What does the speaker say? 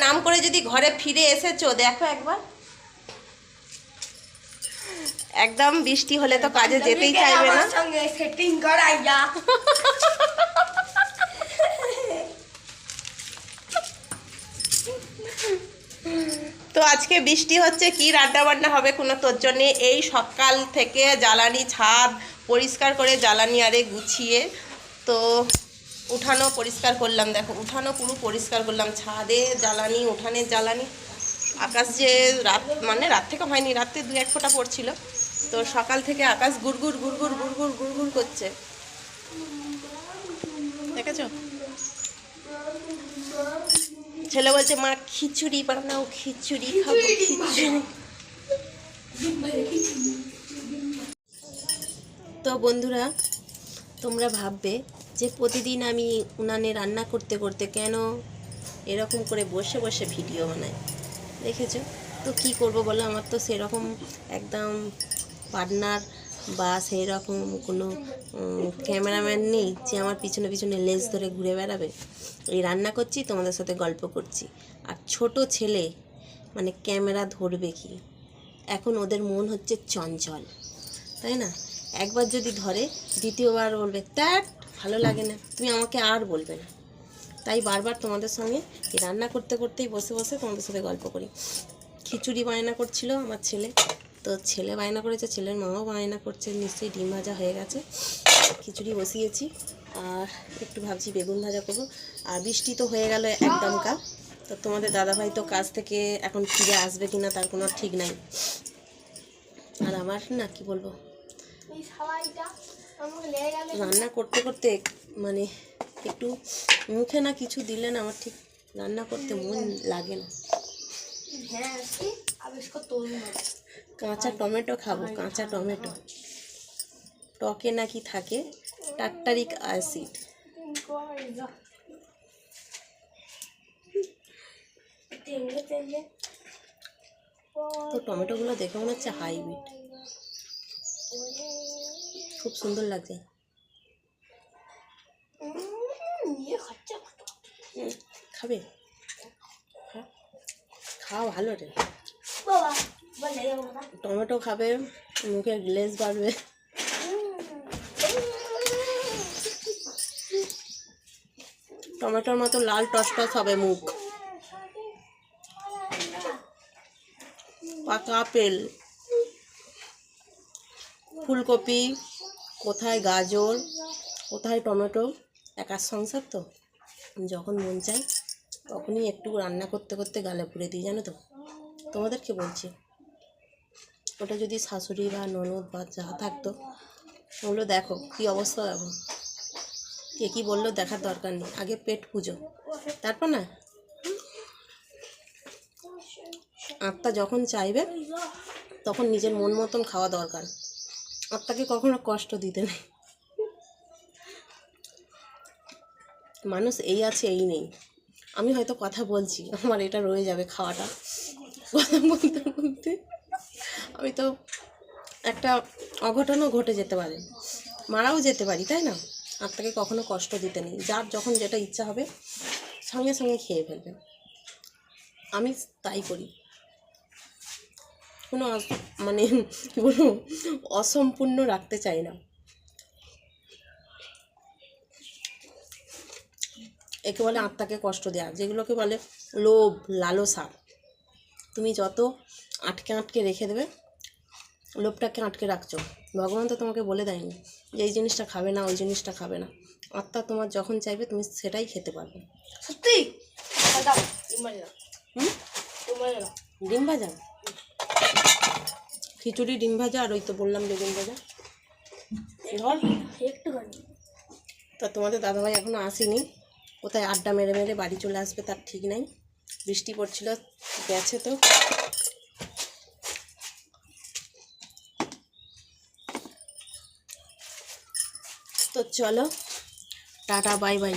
নাম করে যদি ঘরে ফিরে এসেছো দেখো একবার, একদম বৃষ্টি হলে তো কাজে যেতেই চাইবে না। সেটিং করাইয়া তো আজকে বৃষ্টি হচ্ছে, কি রান্না বান্না হবে কোনো তোর নেই। এই সকাল থেকে জ্বালানি ছাদ পরিষ্কার করে জ্বালানি আরে গুছিয়ে তো উঠানো পরিষ্কার করলাম। দেখো উঠানো পুরো পরিষ্কার করলাম, ছাদে জ্বালানি উঠানে জ্বালানি। আকাশ যে রাত মানে রাত থেকে হয়নি, রাত্রে 2-1 ফোঁটা পড়ছিল, তো সকাল থেকে আকাশ গুড়গুড় গুড়গুড় গুড়গুড় গুড়গুড় করছে, দেখেছো? ছেলে বলছে মা খিচুড়ি বানাও, খিচুড়ি খাবো, খিচুড়ি। তো বন্ধুরা, তোমরা ভাববে যে প্রতিদিন আমি উনানে রান্না করতে করতে কেন এরকম করে বসে বসে ভিডিও বানাই, দেখেছো? তো কি করব বলো, আমার তো সেরকম একদম পার্টনার বা সেই রকম কোনো ক্যামেরাম্যান নেই যে আমার পিছনে পিছনে লেজ ধরে ঘুরে বেড়াবে। এই রান্না করছি, তোমাদের সাথে গল্প করছি। আর ছোট ছেলে মানে ক্যামেরা ধরবে কি, এখন ওদের মন হচ্ছে চঞ্চল, তাই না? একবার যদি ধরে দ্বিতীয়বার বলবে ত্যাট ভালো লাগে না, তুমি আমাকে আর বলবে না। তাই বারবার তোমাদের সঙ্গে এই রান্না করতে করতেই বসে বসে তোমাদের সাথে গল্প করি। খিচুড়ি বায়না করছিল আমার ছেলে, তো ছেলে বায়না করেছে, ছেলের মাও বায়না করছে, নিশ্চয়ই ডিম ভাজা হয়ে গেছে। খিচুড়ি বসিয়েছি আর একটু ভাবছি বেগুন ভাজা করবো। আর বৃষ্টি তো হয়ে গেল একদমকা। তো তোমাদের দাদাভাই তো কাজ থেকে এখন ফিরে আসবে কিনা তার কোনো ঠিক নাই। আর আমার না কি বলবো, রান্না করতে করতে মানে একটু মুখে না কিছু দিলে না আমার ঠিক রান্না করতে মন লাগে না। কাঁচা টমেটো খাবো, কাঁচা টমেটো টকে নাকি থাকে টার্টারিক অ্যাসিড। তো টমেটোগুলো দেখে মনে হচ্ছে হাইব্রিড, খুব সুন্দর লাগছে। খাবে? খাওয়া ভালো রে, টমেটো খাবে, মুখে গ্লেজ বাড়বে। টমেটোর মতো লাল টসটস হবে মুখ। পাকা আপেল, ফুলকপি, কোথায় গাজর, কোথায় টমেটো, একার সংসার তো যখন মন চায় তখনই একটু রান্না করতে করতে গালে পুড়ে দিই, জানো তো? তোমাদেরকে বলছি, ওটা যদি শাশুড়ি বা ননদ বা যা থাকতো, ওগুলো দেখো কী অবস্থা। দেখো কে কী বললো দেখার দরকার নেই, আগে পেট পুজো, তারপর না আত্মা যখন চাইবে তখন নিজের মন মতন খাওয়া দরকার। আত্মাকে কখনো কষ্ট দিতে নেই। মানুষ এই আছে এই নেই। আমি হয়তো কথা বলছি, আমার এটা রয়ে যাবে খাওয়াটা, কথা বলতে বলতে আমি তো একটা অঘটনও ঘটে যেতে পারে, মারাও যেতে পারি, তাই না? আত্মাকে কখনো কষ্ট দিতে নেই। যার যখন যেটা ইচ্ছা হবে সঙ্গে সঙ্গে খেয়ে ফেলবে, আমি তাই করি। কোনো মানে কী বলবো, অসম্পূর্ণ রাখতে চাই না। একে বলে আত্মাকে কষ্ট দেওয়া, যেগুলোকে বলে লোভ লালসা। তুমি যত আটকে আটকে রেখে দেবে, লোভটাকে আটকে রাখছো। ভগবান তো তোমাকে বলে দেয়নি যে এই জিনিসটা খাবে না, ওই জিনিসটা খাবে না। আত্মা তোমার যখন চাইবে তুমি সেটাই খেতে পারবে। সত্যি ডিম ভাজা, খিচুড়ি, ডিম ভাজা, আর ওই তো বললাম বেগুন ভাজা। ধর তা তোমাদের দাদাভাই এখনও আসেনি, কোথায় আড্ডা মেরে মেরে বাড়ি চলে আসবে তার ঠিক নাই। বৃষ্টি পড়ছিল, গেছে তো। তো চলো টাটা বাই বাই।